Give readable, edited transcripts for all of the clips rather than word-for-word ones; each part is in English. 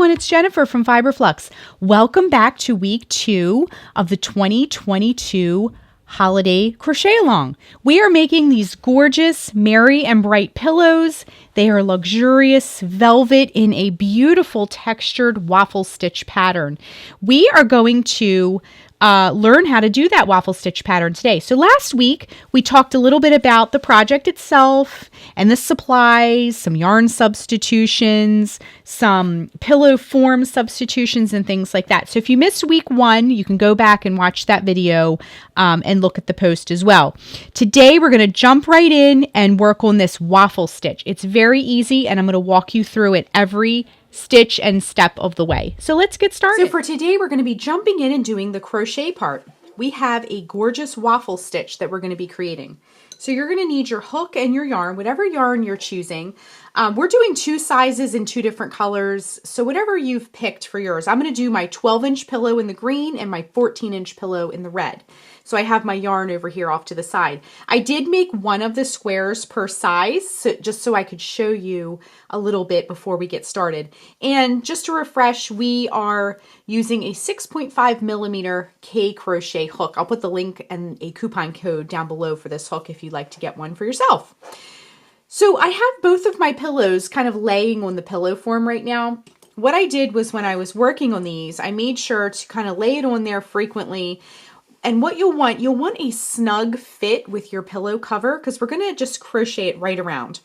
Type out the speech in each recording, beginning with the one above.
everyone, it's Jennifer from Flux. Welcome back to week 2 of the 2022 holiday crochet along. We are making these gorgeous merry and bright pillows. They are luxurious velvet in a beautiful textured waffle stitch pattern. We are going to learn how to do that waffle stitch pattern today. So last week we talked a little bit about the project itself and the supplies, some yarn substitutions, some pillow form substitutions and things like that. So if you missed week 1, you can go back and watch that video and look at the post as well. Today we're going to jump right in and work on this waffle stitch. It's very easy and I'm going to walk you through it every stitch and step of the way. So let's get started. So for today, we're going to be jumping in and doing the crochet part. We have a gorgeous waffle stitch that we're going to be creating. So you're going to need your hook and your yarn, whatever yarn you're choosing. We're doing 2 sizes in 2 different colors. So whatever you've picked for yours. I'm going to do my 12-inch pillow in the green and my 14-inch pillow in the red. So I have my yarn over here off to the side. I did make one of the squares per size, just so I could show you a little bit before we get started. And just to refresh, we are using a 6.5 millimeter K crochet hook. I'll put the link and a coupon code down below for this hook if you'd like to get one for yourself. So I have both of my pillows kind of laying on the pillow form right now. What I did was when I was working on these, I made sure to kind of lay it on there frequently. And what you'll want a snug fit with your pillow cover because we're going to just crochet it right around.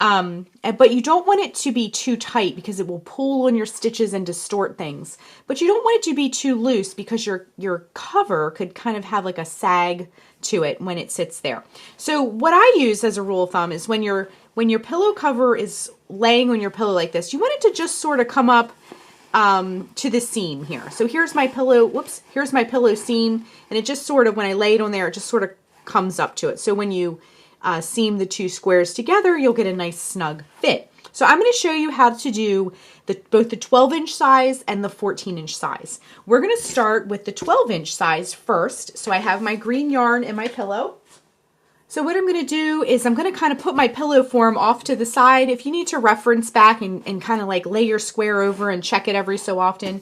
But you don't want it to be too tight because it will pull on your stitches and distort things. But you don't want it to be too loose because your cover could kind of have like a sag to it when it sits there. So what I use as a rule of thumb is when your pillow cover is laying on your pillow like this, you want it to just sort of come up to the seam here. So here's my pillow, here's my pillow seam, and it just sort of, when I lay it on there, it just sort of comes up to it. So when you seam the 2 squares together, you'll get a nice snug fit. So I'm going to show you how to do both the 12-inch size and the 14-inch size. We're going to start with the 12-inch size first. So I have my green yarn and my pillow. So what I'm going to do is I'm going to kind of put my pillow form off to the side. If you need to reference back and kind of like lay your square over and check it every so often.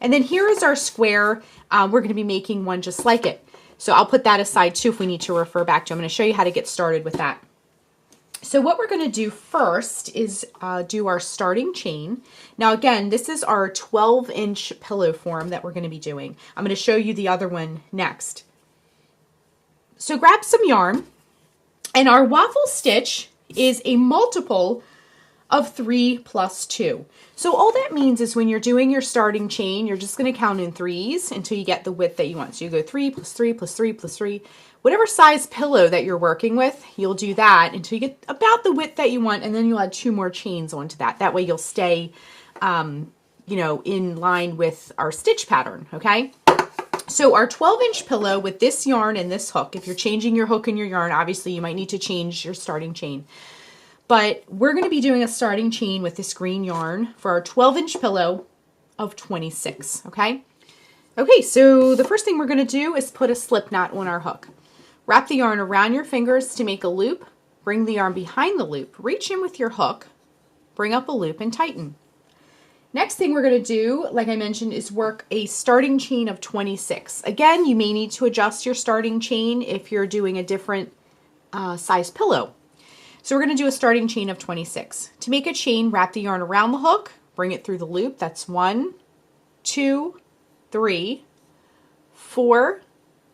And then here is our square. We're going to be making one just like it. So I'll put that aside too if we need to refer back to. I'm going to show you how to get started with that. So what we're going to do first is do our starting chain. Now again, this is our 12-inch pillow form that we're going to be doing. I'm going to show you the other one next. So grab some yarn. And our waffle stitch is a multiple of 3 plus 2. So all that means is when you're doing your starting chain, you're just going to count in 3s until you get the width that you want. So you go 3 plus 3 plus 3 plus 3. Whatever size pillow that you're working with, you'll do that until you get about the width that you want, and then you'll add 2 more chains onto that. That way you'll stay, in line with our stitch pattern, okay? So our 12-inch pillow with this yarn and this hook, if you're changing your hook and your yarn, obviously you might need to change your starting chain. But we're going to be doing a starting chain with this green yarn for our 12-inch pillow of 26, okay? Okay, so the first thing we're going to do is put a slip knot on our hook. Wrap the yarn around your fingers to make a loop. Bring the yarn behind the loop. Reach in with your hook. Bring up a loop and tighten. Next thing we're going to do, like I mentioned, is work a starting chain of 26. Again, you may need to adjust your starting chain if you're doing a different size pillow. So we're going to do a starting chain of 26. To make a chain, wrap the yarn around the hook, bring it through the loop. That's 1, 2, 3, 4,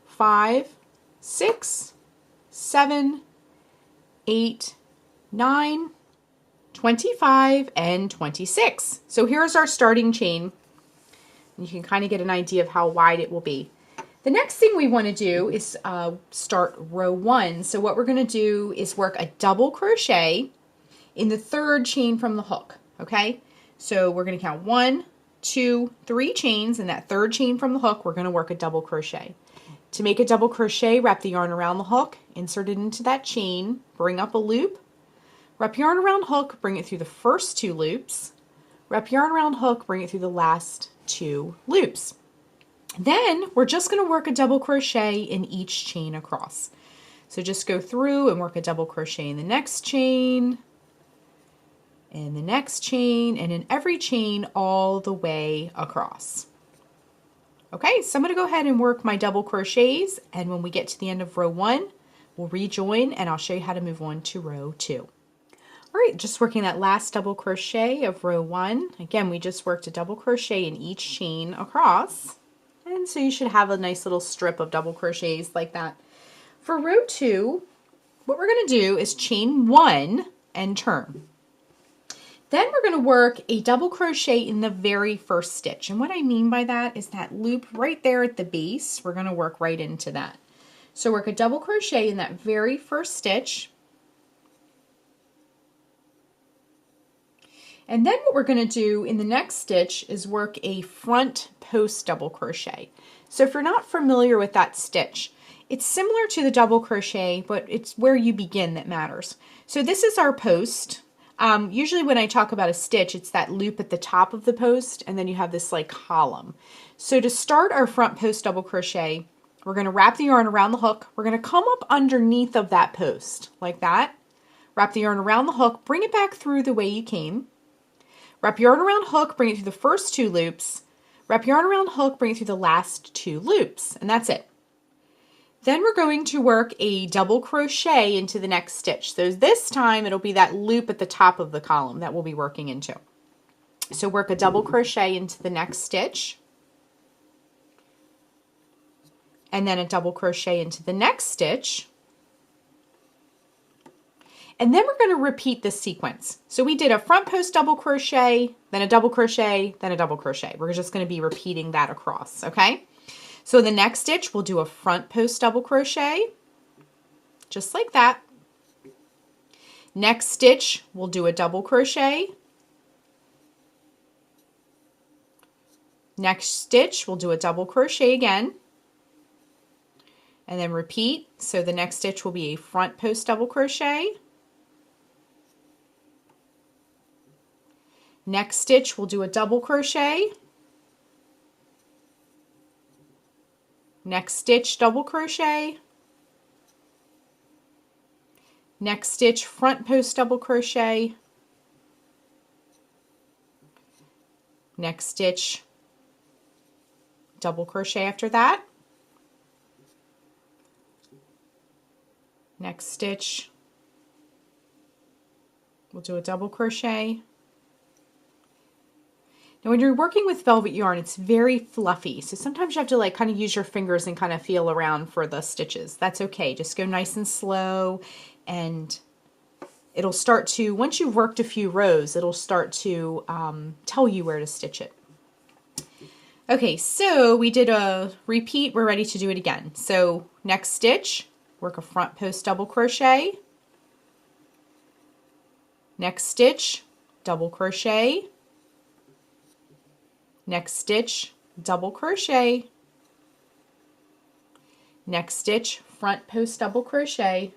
5, 6, 7, 8, 9, 25, and 26. So here's our starting chain. You can kind of get an idea of how wide it will be. The next thing we want to do is start row 1. So what we're going to do is work a double crochet in the 3rd chain from the hook, okay? So we're going to count 1, 2, 3 chains. In that 3rd chain from the hook, we're going to work a double crochet. To make a double crochet, wrap the yarn around the hook, insert it into that chain, bring up a loop, wrap yarn around hook, bring it through the first 2 loops. Wrap yarn around hook, bring it through the last 2 loops. Then we're just going to work a double crochet in each chain across. So just go through and work a double crochet in the next chain, in the next chain, and in every chain all the way across. Okay, so I'm going to go ahead and work my double crochets, and when we get to the end of row 1, we'll rejoin and I'll show you how to move on to row 2. All right, just working that last double crochet of row 1. Again, we just worked a double crochet in each chain across, and so you should have a nice little strip of double crochets like that. For row 2, what we're going to do is chain 1 and turn. Then we're going to work a double crochet in the very first stitch. And what I mean by that is that loop right there at the base, we're going to work right into that. So work a double crochet in that very first stitch. And then what we're going to do in the next stitch is work a front post double crochet. So if you're not familiar with that stitch, it's similar to the double crochet, but it's where you begin that matters. So this is our post. Usually when I talk about a stitch, it's that loop at the top of the post, and then you have this like column. So to start our front post double crochet, we're going to wrap the yarn around the hook. We're going to come up underneath of that post like that. Wrap the yarn around the hook, bring it back through the way you came. Wrap yarn around hook, bring it through the first 2 loops. Wrap yarn around hook, bring it through the last 2 loops, and that's it. Then we're going to work a double crochet into the next stitch. So this time it'll be that loop at the top of the column that we'll be working into. So work a double crochet into the next stitch, and then a double crochet into the next stitch. And then we're going to repeat this sequence. So we did a front post double crochet, then a double crochet, then a double crochet. We're just going to be repeating that across, okay? So the next stitch, we'll do a front post double crochet, just like that. Next stitch, we'll do a double crochet. Next stitch, we'll do a double crochet again. And then repeat. So the next stitch will be a front post double crochet. Next stitch, we'll do a double crochet. Next stitch, double crochet. Next stitch, front post double crochet. Next stitch, double crochet after that. Next stitch, we'll do a double crochet. Now when you're working with velvet yarn, it's very fluffy, so sometimes you have to like kind of use your fingers and kind of feel around for the stitches. That's okay, just go nice and slow, and it'll start to, once you've worked a few rows, it'll start to tell you where to stitch it. Okay, so we did a repeat, we're ready to do it again. So next stitch, work a front post double crochet. Next stitch, double crochet. Next stitch, double crochet. Next stitch, front post double crochet.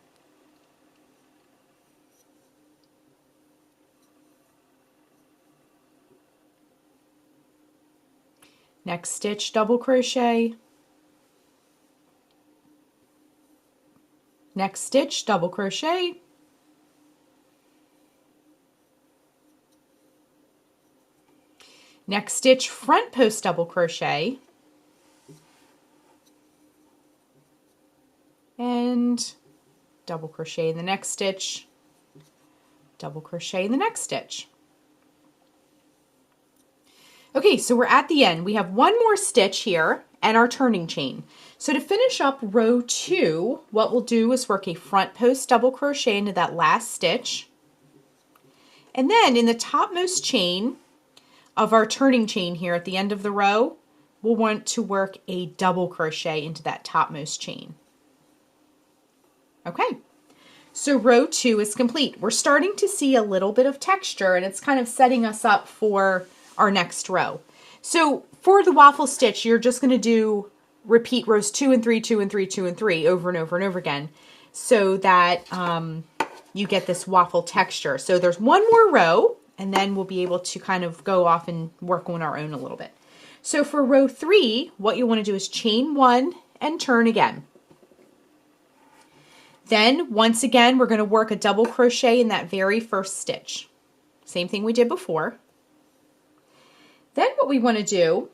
Next stitch, double crochet. Next stitch, double crochet. Next stitch, front post double crochet. And double crochet in the next stitch, double crochet in the next stitch. Okay, so we're at the end. We have one more stitch here and our turning chain. So to finish up row 2, what we'll do is work a front post double crochet into that last stitch. And then in the topmost chain of our turning chain here at the end of the row, we'll want to work a double crochet into that topmost chain. Okay, so row 2 is complete. We're starting to see a little bit of texture, and it's kind of setting us up for our next row. So for the waffle stitch, you're just going to repeat rows 2 and 3, 2 and 3, 2 and 3 over and over and over again, so that you get this waffle texture. So there's one more row, and then we'll be able to kind of go off and work on our own a little bit. So for row 3, what you want to do is chain 1 and turn again. Then once again, we're going to work a double crochet in that very first stitch. Same thing we did before. Then what we want to do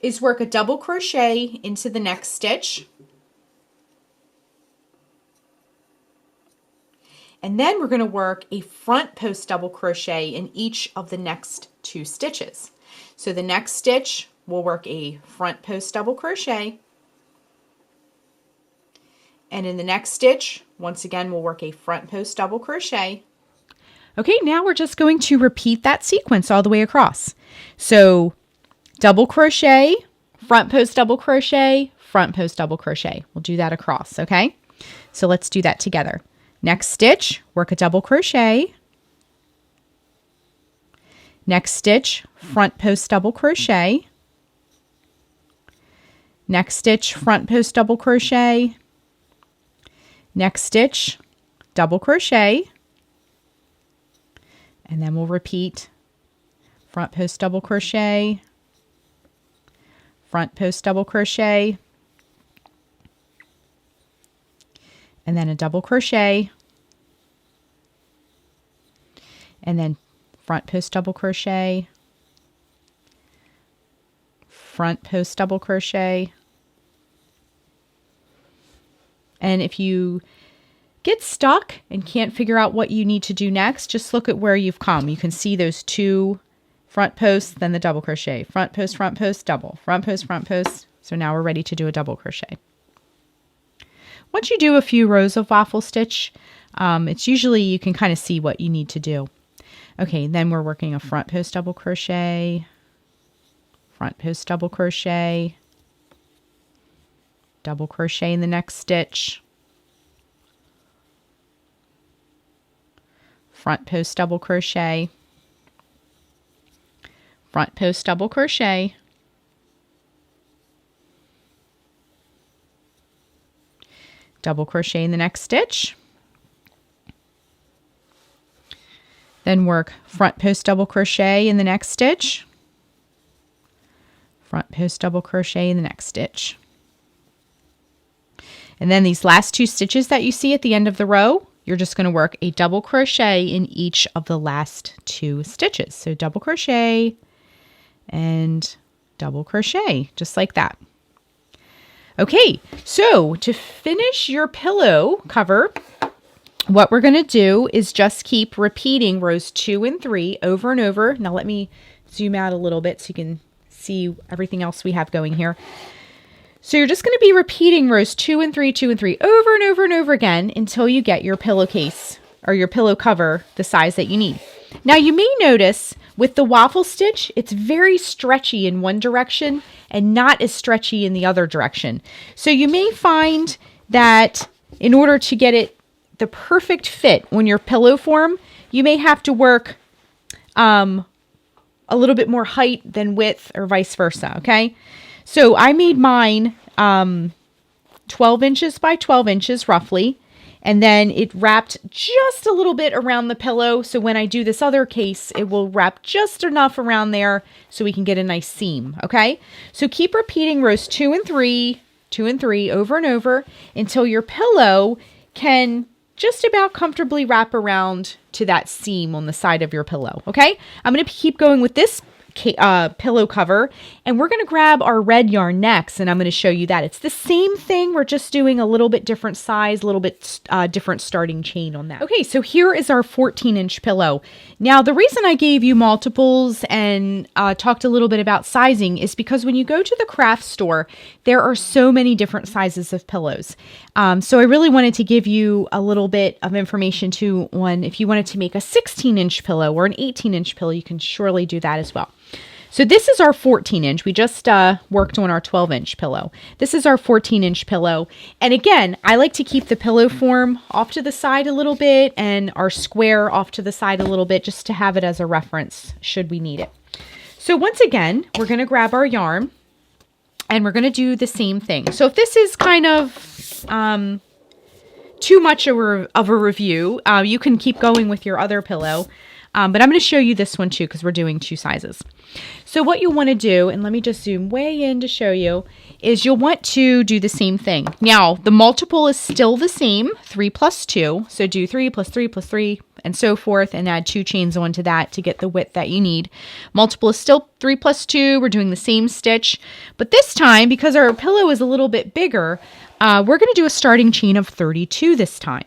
is work a double crochet into the next stitch. And then we're going to work a front post double crochet in each of the next 2 stitches. So the next stitch, we'll work a front post double crochet. And in the next stitch, once again, we'll work a front post double crochet. Okay, now we're just going to repeat that sequence all the way across. So double crochet, front post double crochet, front post double crochet. We'll do that across, okay? So let's do that together. Next stitch, work a double crochet. Next stitch, front post double crochet. Next stitch, front post double crochet. Next stitch, double crochet. And then we'll repeat front post double crochet, front post double crochet, and then a double crochet, and then front post double crochet, front post double crochet. And if you get stuck and can't figure out what you need to do next, just look at where you've come. You can see those 2 front posts, then the double crochet, front post, double, front post, front post. So now we're ready to do a double crochet. Once you do a few rows of waffle stitch, it's usually you can kind of see what you need to do. Okay, then we're working a front post double crochet, front post double crochet in the next stitch, front post double crochet, front post double crochet, double crochet in the next stitch, then work front post double crochet in the next stitch, front post double crochet in the next stitch. And then these last 2 stitches that you see at the end of the row, you're just going to work a double crochet in each of the last 2 stitches. So double crochet and double crochet, just like that. Okay, so to finish your pillow cover, what we're going to do is just keep repeating rows 2 and 3 over and over. Now let me zoom out a little bit so you can see everything else we have going here. So you're just going to be repeating rows 2 and 3, 2 and 3 over and over and over again until you get your pillowcase or your pillow cover the size that you need. Now you may notice with the waffle stitch, it's very stretchy in one direction and not as stretchy in the other direction. So you may find that in order to get it the perfect fit on your pillow form, you may have to work a little bit more height than width or vice versa, okay? So I made mine 12 inches by 12 inches roughly, and then it wrapped just a little bit around the pillow. So when I do this other case, it will wrap just enough around there so we can get a nice seam, okay? So keep repeating rows 2 and 3, 2 and 3 over and over until your pillow can just about comfortably wrap around to that seam on the side of your pillow, okay? I'm going to keep going with this pillow cover, and we're going to grab our red yarn next, and I'm going to show you that. It's the same thing, we're just doing a little bit different size, a little bit different starting chain on that. Okay, so here is our 14-inch pillow. Now, the reason I gave you multiples and talked a little bit about sizing is because when you go to the craft store, there are so many different sizes of pillows. So I really wanted to give you a little bit of information too on if you wanted to make a 16-inch pillow or an 18-inch pillow, you can surely do that as well. So this is our 14-inch. We just worked on our 12-inch pillow. This is our 14-inch pillow. And again, I like to keep the pillow form off to the side a little bit and our square off to the side a little bit just to have it as a reference should we need it. So once again, we're going to grab our yarn and we're going to do the same thing. So if this is kind of too much of a review, you can keep going with your other pillow. But I'm going to show you this one too because we're doing 2 sizes. So what you want to do, and let me just zoom way in to show you, is you'll want to do the same thing. Now, the multiple is still the same, 3 plus 2. So do 3 plus 3 plus 3 and so forth, and add 2 chains onto that to get the width that you need. Multiple is still 3 plus 2. We're doing the same stitch, but this time, because our pillow is a little bit bigger, we're going to do a starting chain of 32 this time.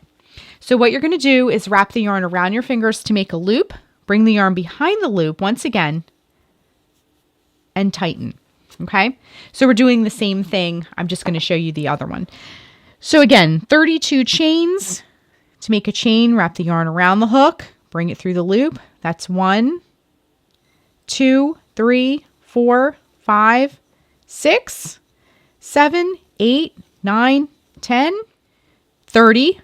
So what you're going to do is wrap the yarn around your fingers to make a loop, bring the yarn behind the loop once again, and tighten. Okay, so we're doing the same thing. I'm just going to show you the other one. So again, 32 chains. To make a chain, wrap the yarn around the hook, bring it through the loop. That's 1, 2, 3, 4, 5, 6, 7, 8, 9, 10, 30,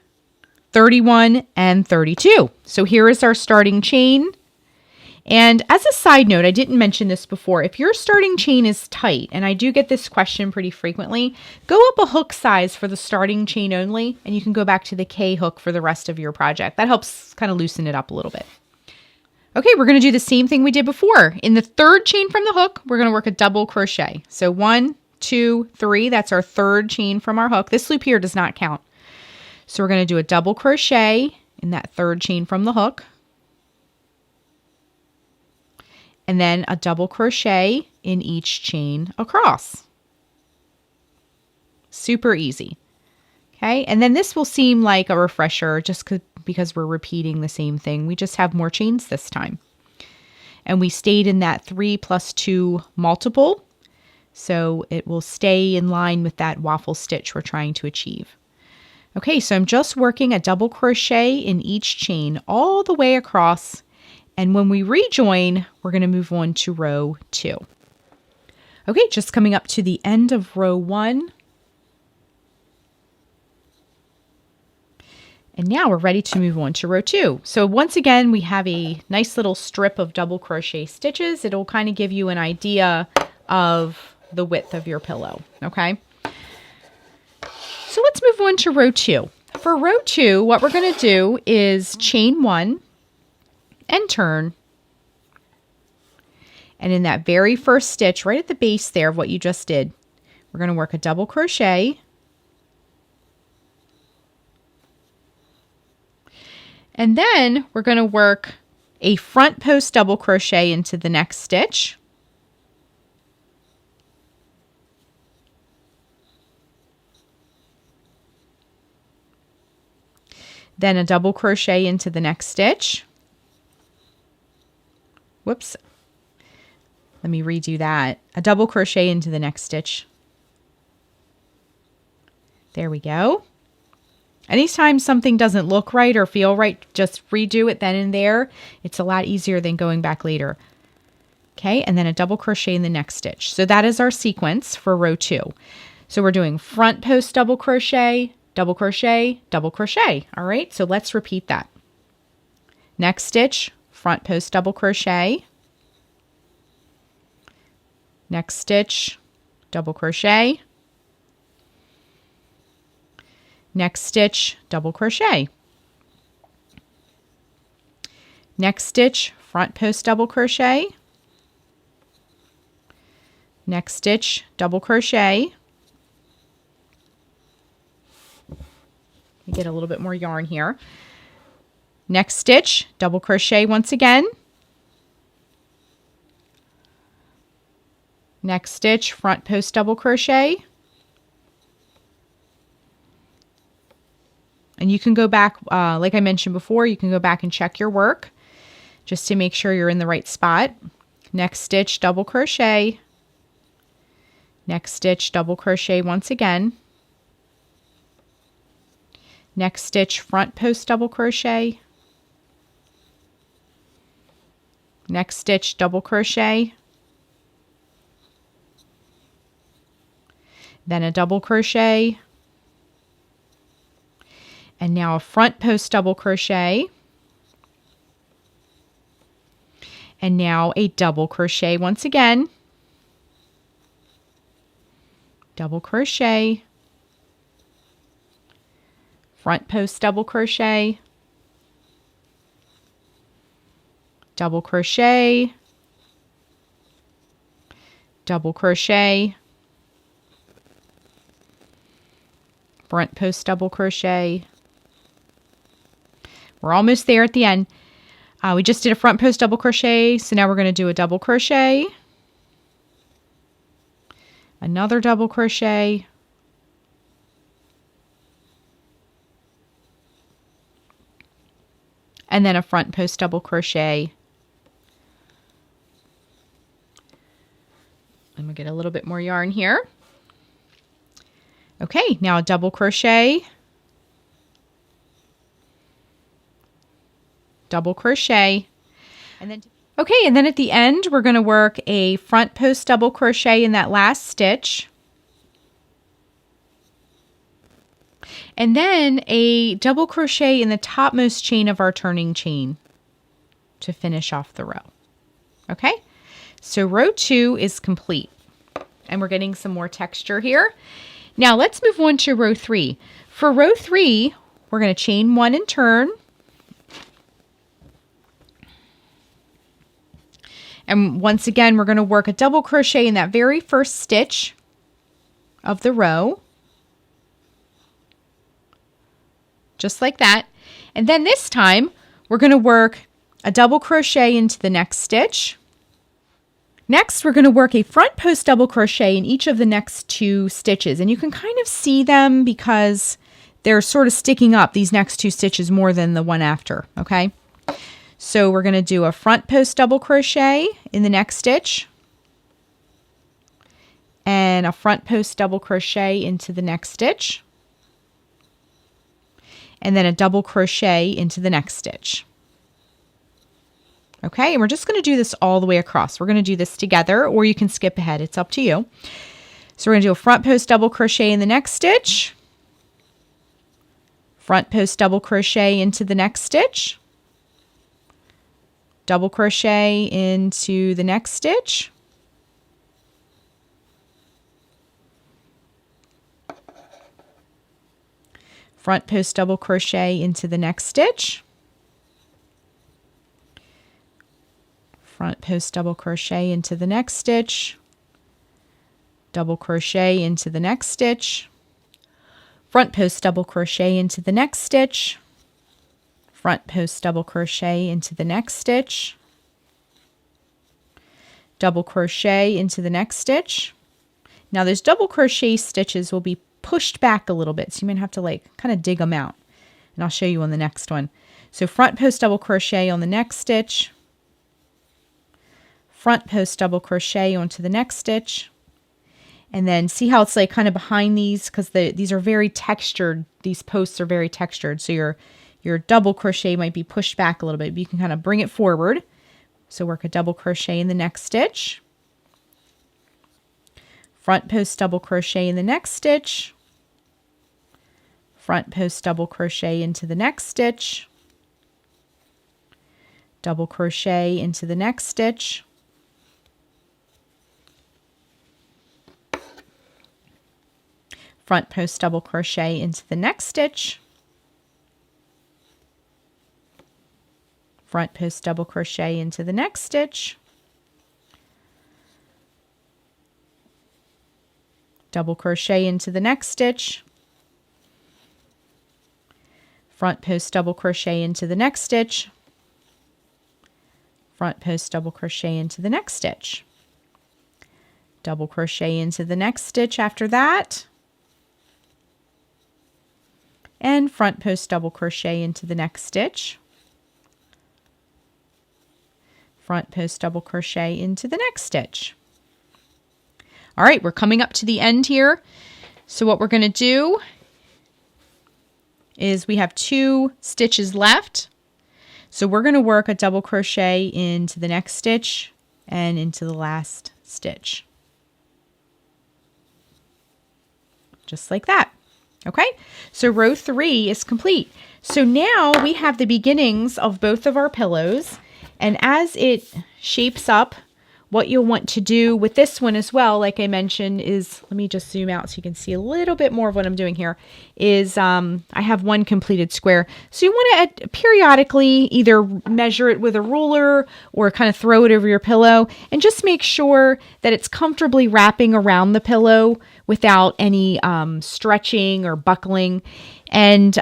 31, and 32. So here is our starting chain. And as a side note, I didn't mention this before, if your starting chain is tight, and I do get this question pretty frequently, go up a hook size for the starting chain only, and you can go back to the K hook for the rest of your project. That helps kind of loosen it up a little bit. Okay, we're going to do the same thing we did before. In the third chain from the hook, we're going to work a double crochet. So 1, 2, 3, that's our third chain from our hook. This loop here does not count. So we're going to do a double crochet in that third chain from the hook. And then a double crochet in each chain across. Super easy. Okay, and then this will seem like a refresher just because we're repeating the same thing. We just have more chains this time. And we stayed in that 3 plus 2 multiple, so it will stay in line with that waffle stitch we're trying to achieve. Okay, so I'm just working a double crochet in each chain all the way across. And when we rejoin, we're going to move on to row 2. Okay, just coming up to the end of row 1. And now we're ready to move on to row 2. So once again, we have a nice little strip of double crochet stitches. It'll kind of give you an idea of the width of your pillow, okay? So let's move on to row 2. For row 2, what we're going to do is chain 1, and turn. And in that very first stitch, right at the base there of what you just did, we're going to work a double crochet. And then we're going to work a front post double crochet into the next stitch. Then a double crochet into the next stitch. Whoops. Let me redo that. A double crochet into the next stitch. There we go. Anytime something doesn't look right or feel right, just redo it then and there. It's a lot easier than going back later. Okay, and then a double crochet in the next stitch. So that is our sequence for row 2. So we're doing front post double crochet, double crochet, double crochet. All right, so let's repeat that. Next stitch, front post double crochet, next stitch, double crochet, next stitch, double crochet, next stitch, front post double crochet, next stitch, double crochet. Get a little bit more yarn here. Next stitch, double crochet once again. Next stitch, front post double crochet. And you can go back, like I mentioned before, you can go back and check your work just to make sure you're in the right spot. Next stitch, double crochet. Next stitch, double crochet once again. Next stitch, front post double crochet. Next stitch, double crochet. Then a double crochet. And now a front post double crochet. And now a double crochet once again. Double crochet. Front post double crochet, double crochet, double crochet, front post double crochet, We're almost there at the end. We just did a front post double crochet, so now we're going to do a double crochet, another double crochet, and then a front post double crochet. I'm going to get a little bit more yarn here. Okay, now a double crochet, double crochet, and then at the end we're going to work a front post double crochet in that last stitch, and then a double crochet in the topmost chain of our turning chain to finish off the row. Okay, so row 2 is complete, and we're getting some more texture here. Now let's move on to row 3. For row 3, we're going to chain 1 and turn. And once again, we're going to work a double crochet in that very first stitch of the row. Just like that. And then this time, we're going to work a double crochet into the next stitch. Next, we're going to work a front post double crochet in each of the next 2 stitches. And you can kind of see them because they're sort of sticking up, these next 2 stitches, more than the one after, okay? So we're going to do a front post double crochet in the next stitch, and a front post double crochet into the next stitch, and then a double crochet into the next stitch. Okay, and we're just going to do this all the way across. We're going to do this together, or you can skip ahead. It's up to you. So we're going to do a front post double crochet in the next stitch, front post double crochet into the next stitch, double crochet into the next stitch, front post double crochet into the next stitch, front post double crochet into the next stitch, double crochet into the next stitch, front post double crochet into the next stitch, front post double crochet into the next stitch, double crochet into the next stitch. Now those double crochet stitches will be pushed back a little bit, so you might have to like kind of dig them out, and I'll show you on the next one. So front post double crochet on the next stitch, front post double crochet onto the next stitch, and then see how it's like kind of behind these, because these are very textured. These posts are very textured, so your double crochet might be pushed back a little bit, but you can kind of bring it forward. So work a double crochet in the next stitch, front post double crochet in the next stitch, front post double crochet into the next stitch, double crochet into the next stitch, front post double crochet into the next stitch, front post double crochet into the next stitch, double crochet into the next stitch, front post double crochet into the next stitch, front post double crochet into the next stitch, double crochet into the next stitch after that, and front post double crochet into the next stitch, front post double crochet into the next stitch. All right, we're coming up to the end here. So what we're going to do is we have 2 stitches left. So we're going to work a double crochet into the next stitch and into the last stitch. Just like that. Okay, so row 3 is complete. So now we have the beginnings of both of our pillows, and as it shapes up, what you'll want to do with this one as well, like I mentioned, is, let me just zoom out so you can see a little bit more of what I'm doing here, is I have one completed square. So you want to periodically either measure it with a ruler or kind of throw it over your pillow, and just make sure that it's comfortably wrapping around the pillow without any stretching or buckling. And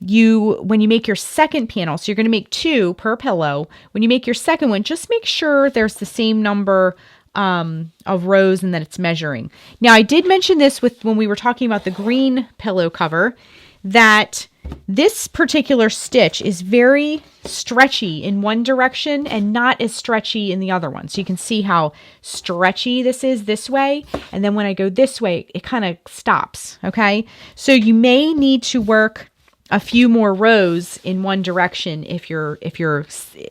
when you make your second panel, so you're going to make 2 per pillow. When you make your second one, just make sure there's the same number of rows and that it's measuring. Now, I did mention this when we were talking about the green pillow cover, that this particular stitch is very stretchy in one direction and not as stretchy in the other one. So you can see how stretchy this is this way. And then when I go this way, it kind of stops. Okay. So you may need to work a few more rows in one direction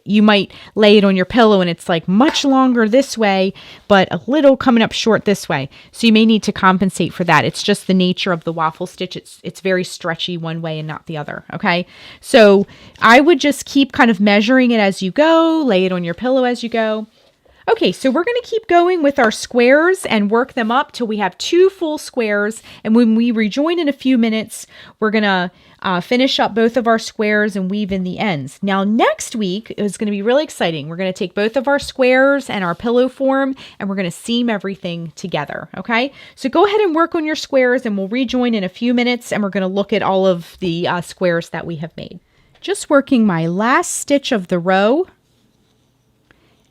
you might lay it on your pillow and it's like much longer this way, but a little coming up short this way. So you may need to compensate for that. It's just the nature of the waffle stitch. It's very stretchy one way and not the other. Okay. So I would just keep kind of measuring it as you go, lay it on your pillow as you go. Okay, so we're going to keep going with our squares and work them up till we have 2 full squares. And when we rejoin in a few minutes, we're going to finish up both of our squares and weave in the ends. Now, next week is going to be really exciting. We're going to take both of our squares and our pillow form, and we're going to seam everything together, okay? So go ahead and work on your squares, and we'll rejoin in a few minutes, and we're going to look at all of the squares that we have made. Just working my last stitch of the row.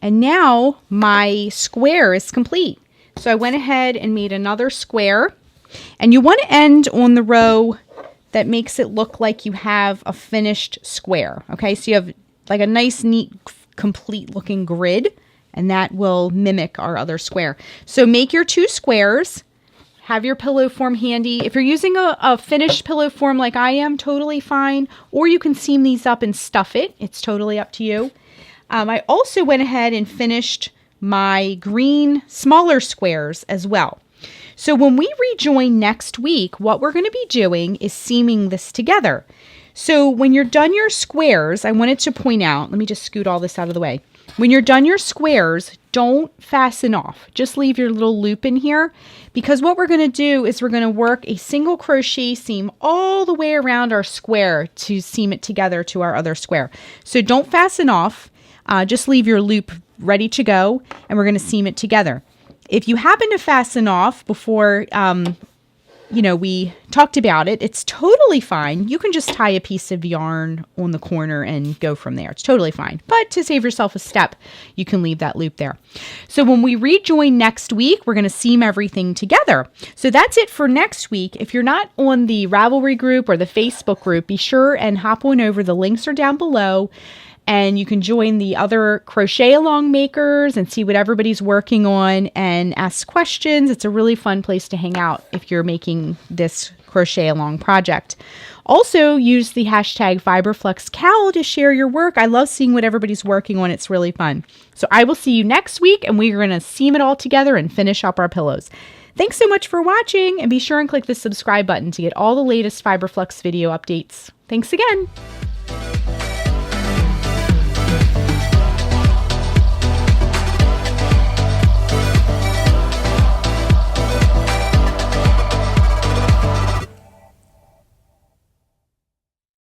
And now my square is complete. So I went ahead and made another square. And you want to end on the row that makes it look like you have a finished square. Okay, so you have like a nice, neat, complete looking grid. And that will mimic our other square. So make your 2 squares. Have your pillow form handy. If you're using a finished pillow form like I am, totally fine. Or you can seam these up and stuff it. It's totally up to you. I also went ahead and finished my green smaller squares as well. So when we rejoin next week, what we're going to be doing is seaming this together. So when you're done your squares, I wanted to point out, let me just scoot all this out of the way. When you're done your squares, don't fasten off. Just leave your little loop in here, because what we're going to do is we're going to work a single crochet seam all the way around our square to seam it together to our other square. So don't fasten off. Just leave your loop ready to go, and we're going to seam it together. If you happen to fasten off before, we talked about it, it's totally fine. You can just tie a piece of yarn on the corner and go from there. It's totally fine. But to save yourself a step, you can leave that loop there. So when we rejoin next week, we're going to seam everything together. So that's it for next week. If you're not on the Ravelry group or the Facebook group, be sure and hop on over. The links are down below. And you can join the other crochet along makers and see what everybody's working on and ask questions. It's a really fun place to hang out if you're making this crochet along project. Also, use the hashtag FiberFluxCal to share your work. I love seeing what everybody's working on. It's really fun. So I will see you next week, and we're going to seam it all together and finish up our pillows. Thanks so much for watching, and be sure and click the subscribe button to get all the latest FiberFlux video updates. Thanks again.